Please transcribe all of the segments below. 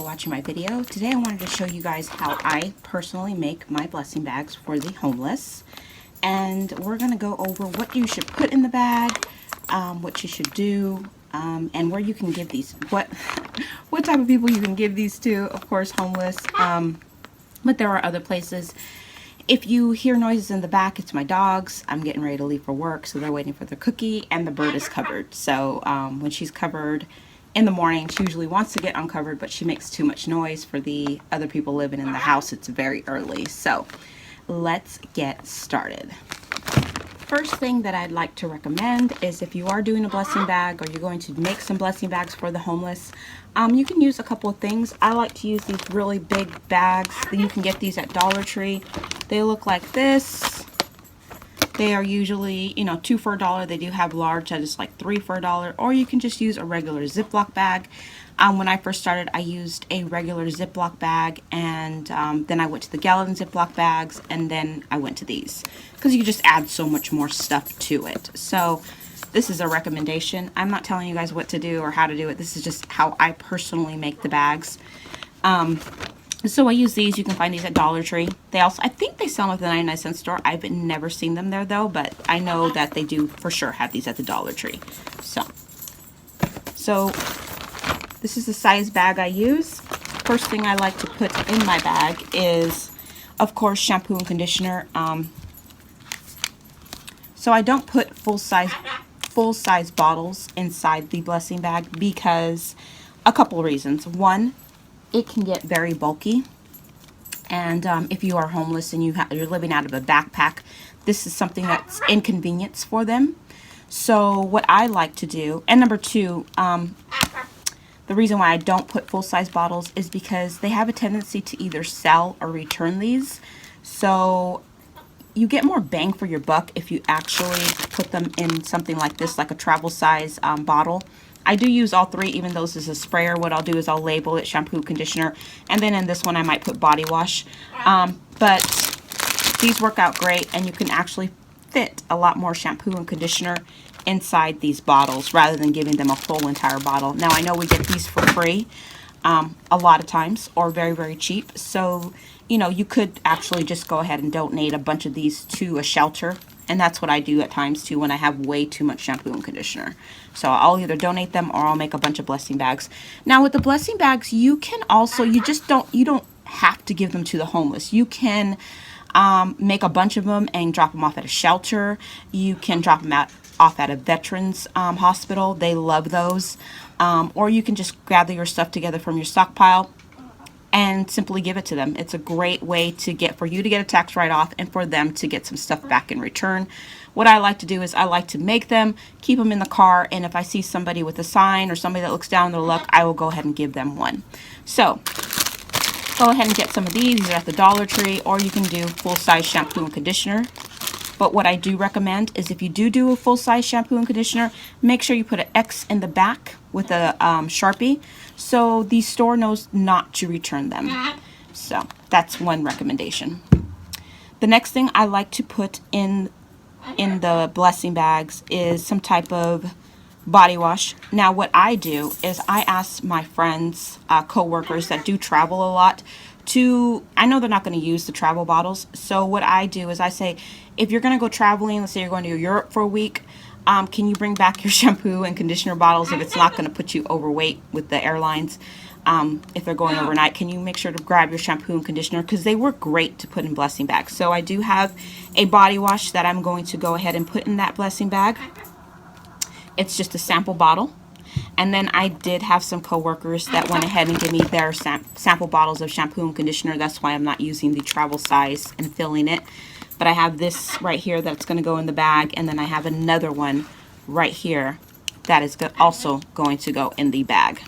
watching my video. Today I wanted to show you guys how I personally make my blessing bags for the homeless. And we're going to go over what you should put in the bag, what you should do, and where you can give these, what type of people you can give these to. Of course, homeless, but there are other places. If you hear noises in the back, it's my dogs. I'm getting ready to leave for work, so they're waiting for their cookie, and the bird is covered. So when she's covered in the morning, she usually wants to get uncovered, but she makes too much noise for the other people living in the house. It's very early. So let's get started. First thing that I'd like to recommend is if you are doing a blessing bag or you're going to make some blessing bags for the homeless, you can use a couple of things. I like to use these really big bags. You can get these at Dollar Tree. They look like this. They are usually, $2 for $1. They do have large that is like $3 for $1, or you can just use a regular Ziploc bag. When I first started, I used a regular Ziploc bag, and then I went to the gallon Ziploc bags, and then I went to these because you just add so much more stuff to it. So this is a recommendation. I'm not telling you guys what to do or how to do it. This is just how I personally make the bags. So I use these. You can find these at Dollar Tree. They also, I think they sell them at the 99-cent store. I've never seen them there though, but I know that they do for sure have these at the Dollar Tree. So this is the size bag I use. First thing I like to put in my bag is, of course, shampoo and conditioner. So I don't put full size bottles inside the blessing bag because a couple of reasons. One, it can get very bulky, and if you are homeless and you're living out of a backpack, this is something that's inconvenience for them. So what I like to do, and number two, the reason why I don't put full-size bottles is because they have a tendency to either sell or return these. So you get more bang for your buck if you actually put them in something like this, like a travel size bottle. I do use all three, even though this is a sprayer. What I'll do is I'll label it shampoo, conditioner, and then in this one I might put body wash. But these work out great, and you can actually fit a lot more shampoo and conditioner inside these bottles rather than giving them a whole entire bottle. Now I know we get these for free a lot of times, or very, very cheap. So, you could actually just go ahead and donate a bunch of these to a shelter. And that's what I do at times too when I have way too much shampoo and conditioner. So I'll either donate them or I'll make a bunch of blessing bags. Now with the blessing bags, you can also, you don't have to give them to the homeless. You can make a bunch of them and drop them off at a shelter. You can drop them off at a veterans hospital. They love those. Or you can just gather your stuff together from your stockpile and simply give it to them. It's a great way for you to get a tax write-off and for them to get some stuff back in return. What I like to do is I like to make them, keep them in the car, and if I see somebody with a sign or somebody that looks down their luck, I will go ahead and give them one. So go ahead and get some of these. These are at the Dollar Tree, or you can do full-size shampoo and conditioner. But what I do recommend is if you do a full-size shampoo and conditioner, make sure you put an X in the back with a Sharpie so the store knows not to return them. So that's one recommendation. The next thing I like to put in the blessing bags is some type of body wash. Now what I do is I ask my friends, co-workers that do travel a lot I know they're not going to use the travel bottles. So what I do is I say, if you're going to go traveling, let's say you're going to Europe for a week, can you bring back your shampoo and conditioner bottles if it's not going to put you overweight with the airlines? If they're going overnight, can you make sure to grab your shampoo and conditioner because they work great to put in blessing bags. So I do have a body wash that I'm going to go ahead and put in that blessing bag. It's just a sample bottle. And then I did have some coworkers that went ahead and gave me their sample bottles of shampoo and conditioner. That's why I'm not using the travel size and filling it. But I have this right here that's going to go in the bag. And then I have another one right here that is also going to go in the bag.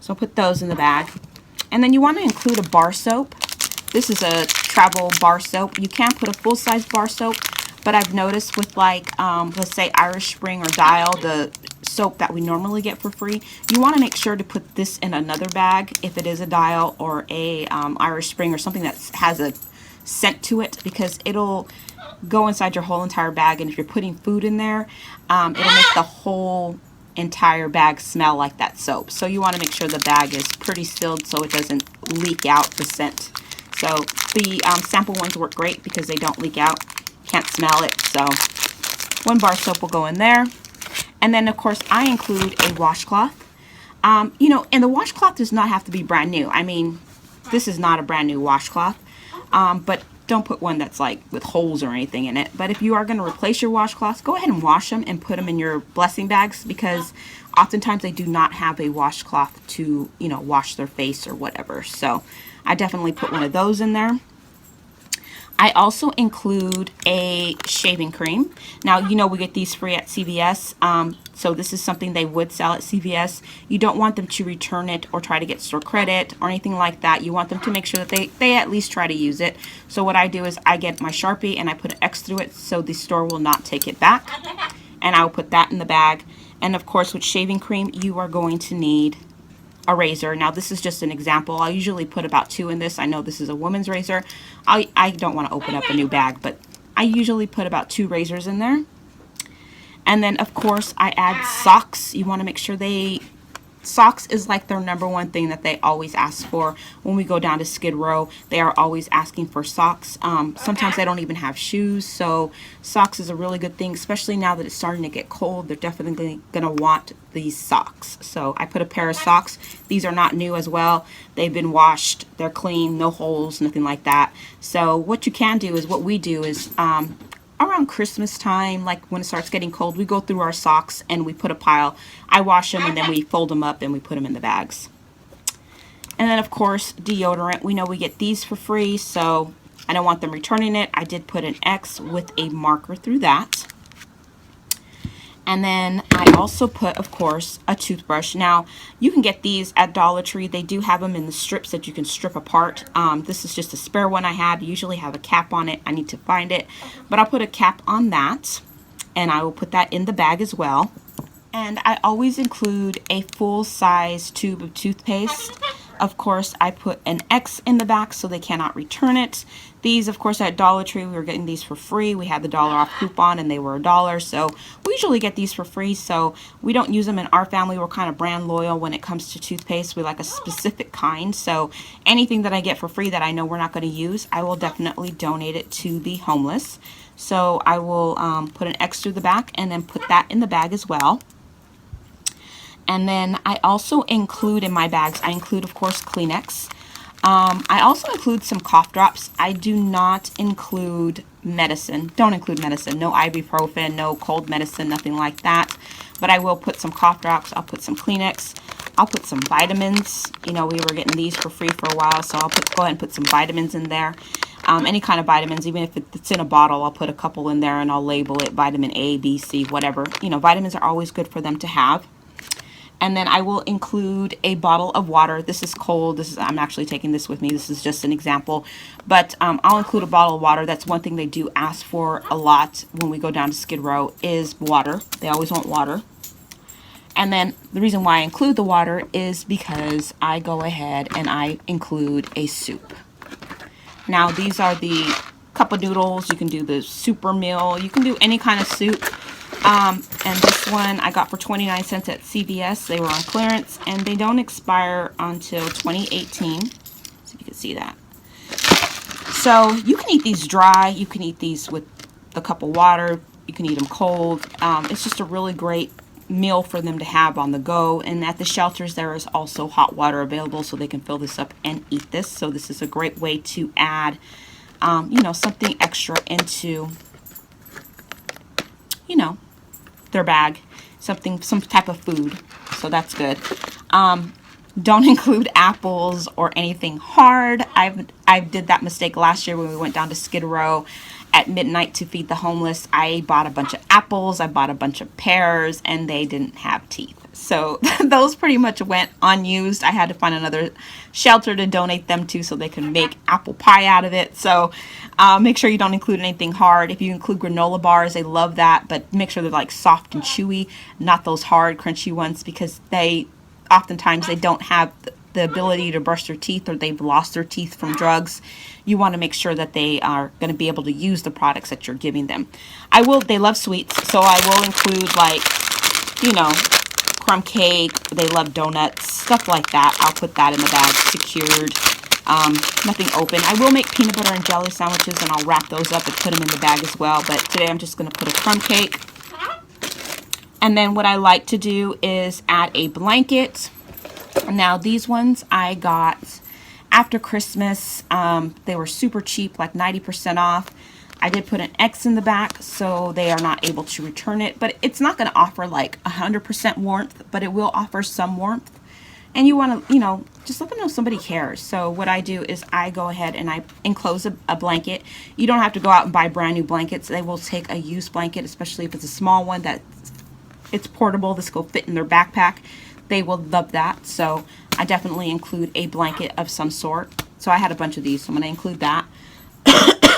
So I'll put those in the bag. And then you want to include a bar soap. This is a travel bar soap. You can put a full-size bar soap. But I've noticed with let's say Irish Spring or Dial, the soap that we normally get for free, you want to make sure to put this in another bag if it is a Dial or a Irish Spring or something that has a scent to it, because it'll go inside your whole entire bag, and if you're putting food in there, it'll make the whole entire bag smell like that soap. So you want to make sure the bag is pretty sealed so it doesn't leak out the scent. So the sample ones work great because they don't leak out. Can't smell it. So 1 bar soap will go in there. And then of course I include a washcloth. You know, and the washcloth does not have to be brand new. I mean, this is not a brand new washcloth, but don't put one that's like with holes or anything in it. But if you are going to replace your washcloths, go ahead and wash them and put them in your blessing bags, because oftentimes they do not have a washcloth to, you know, wash their face or whatever. So I definitely put one of those in there. I also include a shaving cream. Now, you know, we get these free at CVS. So this is something they would sell at CVS. You don't want them to return it or try to get store credit or anything like that. You want them to make sure that they at least try to use it. So what I do is I get my Sharpie and I put an X through it so the store will not take it back. And I will put that in the bag. And of course, with shaving cream, you are going to need a razor. Now this is just an example. I usually put about 2 in this. I know this is a woman's razor. I don't want to open up a new bag, but I usually put about 2 razors in there. And then of course I add socks. You want to make sure socks is like their #1 thing that they always ask for. When we go down to Skid Row, they are always asking for socks. Sometimes they don't even have shoes, so socks is a really good thing, especially now that it's starting to get cold. They're definitely going to want these socks. So I put a pair of socks. These are not new as well. They've been washed. They're clean, no holes, nothing like that. So what you can do is, what we do is, around Christmas time, like when it starts getting cold, we go through our socks and we put a pile. I wash them and then we fold them up and we put them in the bags. And then of course, deodorant. We know we get these for free, so I don't want them returning it. I did put an X with a marker through that. And then I also put, of course, a toothbrush. Now, you can get these at Dollar Tree. They do have them in the strips that you can strip apart. This is just a spare one I had. Usually have a cap on it. I need to find it. But I'll put a cap on that. And I will put that in the bag as well. And I always include a full-size tube of toothpaste. Of course, I put an X in the back so they cannot return it. These, of course, at Dollar Tree, we were getting these for free. We had the $1 off coupon and they were $1. So we usually get these for free. So we don't use them in our family. We're kind of brand loyal when it comes to toothpaste. We like a specific kind. So anything that I get for free that I know we're not going to use, I will definitely donate it to the homeless. So I will put an X through the back and then put that in the bag as well. And then I also include in my bags, I include, of course, Kleenex. I also include some cough drops. I do not include medicine. Don't include medicine. No ibuprofen, no cold medicine, nothing like that. But I will put some cough drops. I'll put some Kleenex. I'll put some vitamins. You know, we were getting these for free for a while, so I'll go ahead and put some vitamins in there. Any kind of vitamins, even if it's in a bottle, I'll put a couple in there and I'll label it vitamin A, B, C, whatever. You know, vitamins are always good for them to have. And then I will include a bottle of water. This is cold. I'm actually taking this with me. This is just an example. But I'll include a bottle of water. That's one thing they do ask for a lot when we go down to Skid Row is water. They always want water. And then the reason why I include the water is because I go ahead and I include a soup. Now these are the cup of noodles. You can do the super meal. You can do any kind of soup. And this one I got for 29 cents at CVS. They were on clearance and they don't expire until 2018. So if you can see that. So you can eat these dry. You can eat these with a cup of water. You can eat them cold. It's just a really great meal for them to have on the go. And at the shelters there is also hot water available so they can fill this up and eat this. So this is a great way to add, you know, something extra into, you know, their bag, some type of food. So that's good. Don't include apples or anything hard. I did that mistake last year when we went down to Skid Row at midnight to feed the homeless. I bought a bunch of apples, I bought a bunch of pears, and they didn't have teeth. So those pretty much went unused. I had to find another shelter to donate them to so they can make apple pie out of it. So make sure you don't include anything hard. If you include granola bars, they love that, but make sure they're like soft and chewy, not those hard, crunchy ones, because oftentimes they don't have the ability to brush their teeth or they've lost their teeth from drugs. You want to make sure that they are going to be able to use the products that you're giving them. They love sweets, so I will include, like, you know, crumb cake. They love donuts, stuff like that. I'll put that in the bag, secured. Nothing open. I will make peanut butter and jelly sandwiches, and I'll wrap those up and put them in the bag as well. But today I'm just going to put a crumb cake. And then what I like to do is add a blanket. Now these ones I got after Christmas. They were super cheap, like 90% off. I did put an X in the back so they are not able to return it, but it's not going to offer like 100% warmth, but it will offer some warmth. And you want to, you know, just let them know somebody cares. So what I do is I go ahead and I enclose a blanket. You don't have to go out and buy brand new blankets. They will take a used blanket, especially if it's a small one that it's portable. This will fit in their backpack. They will love that. So I definitely include a blanket of some sort. So I had a bunch of these, so I'm going to include that.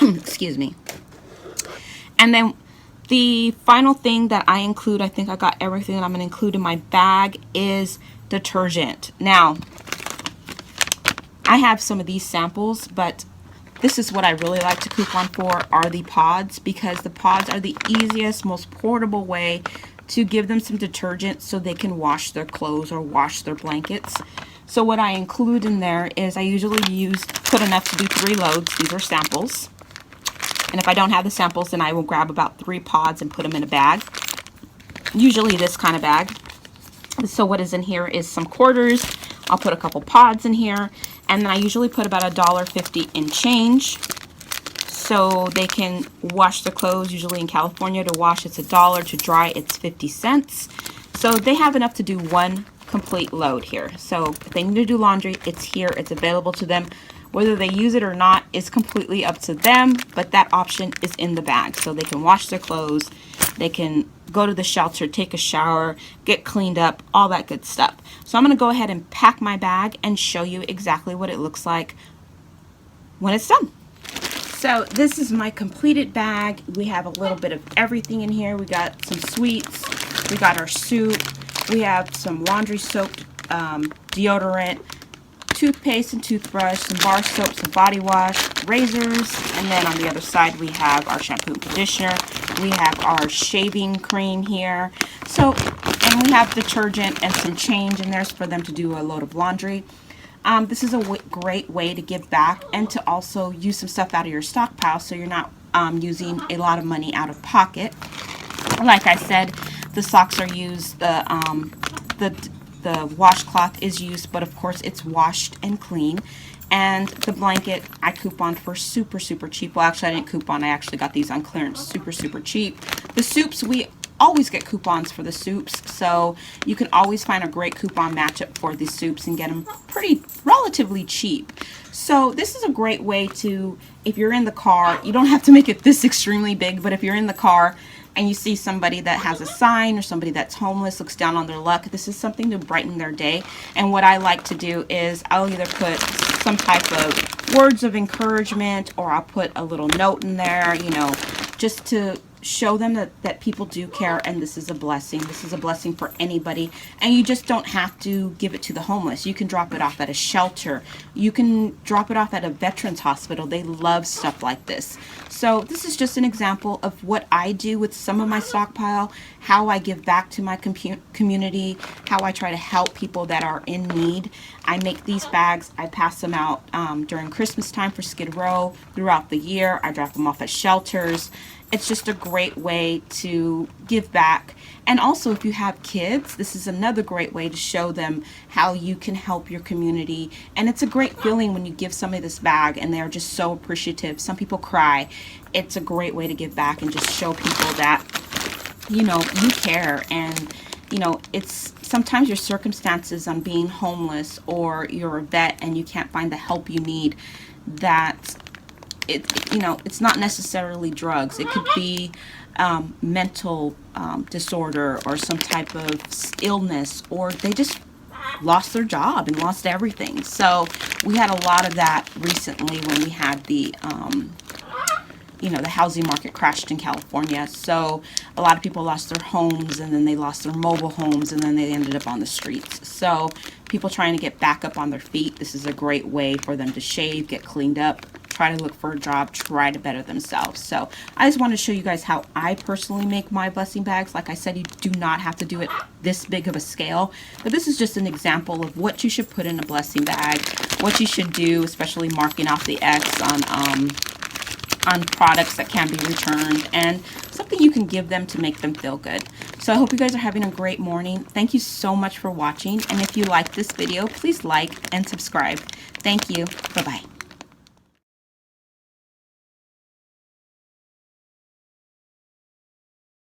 Excuse me. And then the final thing that I include, I think I got everything that I'm going to include in my bag, is detergent. Now, I have some of these samples, but this is what I really like to coupon for, are the pods, because the pods are the easiest, most portable way to give them some detergent so they can wash their clothes or wash their blankets. So what I include in there is I usually put enough to do 3 loads. These are samples. And if I don't have the samples, then I will grab about 3 pods and put them in a bag. Usually this kind of bag. So what is in here is some quarters. I'll put a couple pods in here. And then I usually put about $1.50 in change, so they can wash their clothes. Usually in California, to wash it's $1, to dry it's 50 cents. So they have enough to do 1 complete load here. So if they need to do laundry, it's here, it's available to them. Whether they use it or not is completely up to them, but that option is in the bag. So they can wash their clothes, they can go to the shelter, take a shower, get cleaned up, all that good stuff. So I'm going to go ahead and pack my bag and show you exactly what it looks like when it's done. So this is my completed bag. We have a little bit of everything in here. We got some sweets, we got our soup, we have some laundry soap, deodorant, toothpaste and toothbrush, some bar soap, some body wash, razors, and then on the other side we have our shampoo and conditioner. We have our shaving cream here. So, and we have detergent and some change in there for them to do a load of laundry. This is a great way to give back and to also use some stuff out of your stockpile, so you're not using a lot of money out of pocket. Like I said, the socks are used, the washcloth is used, but of course it's washed and clean. And the blanket I couponed for super cheap. Well, actually I didn't coupon, I actually got these on clearance super cheap. The soups, we always get coupons for the soups, so you can always find a great coupon matchup for the soups and get them relatively cheap. So this is a great way to, if you're in the car, you don't have to make it this extremely big, but if you're in the car and you see somebody that has a sign or somebody that's homeless, looks down on their luck, this is something to brighten their day. And what I like to do is I'll either put some type of words of encouragement, or I'll put a little note in there, you know, just to show them that people do care, and this is a blessing. This is a blessing for anybody, and you just don't have to give it to the homeless. You can drop it off at a shelter. You can drop it off at a veterans hospital. They love stuff like this. So this is just an example of what I do with some of my stockpile, how I give back to my community, how I try to help people that are in need. I make these bags. I pass them out during Christmas time for Skid Row throughout the year. I drop them off at shelters. It's just a great way to give back. And also, if you have kids, this is another great way to show them how you can help your community. And it's a great feeling when you give somebody this bag and they're just so appreciative. Some people cry. It's a great way to give back and just show people that, you know, you care. And, you know, it's sometimes your circumstances on being homeless, or you're a vet and you can't find the help you need, that you know, it's not necessarily drugs. It could be mental disorder, or some type of illness, or they just lost their job and lost everything. So we had a lot of that recently when we had the you know, the housing market crashed in California. So a lot of people lost their homes, and then they lost their mobile homes, and then they ended up on the streets. So people trying to get back up on their feet, this is a great way for them to shave, get cleaned up, try to look for a job, try to better themselves. So I just want to show you guys how I personally make my blessing bags. Like I said, you do not have to do it this big of a scale, but this is just an example of what you should put in a blessing bag, what you should do, especially marking off the X on products that can be returned, and something you can give them to make them feel good. So I hope you guys are having a great morning. Thank you so much for watching, and if you like this video, please like and subscribe. Thank you. Bye-bye.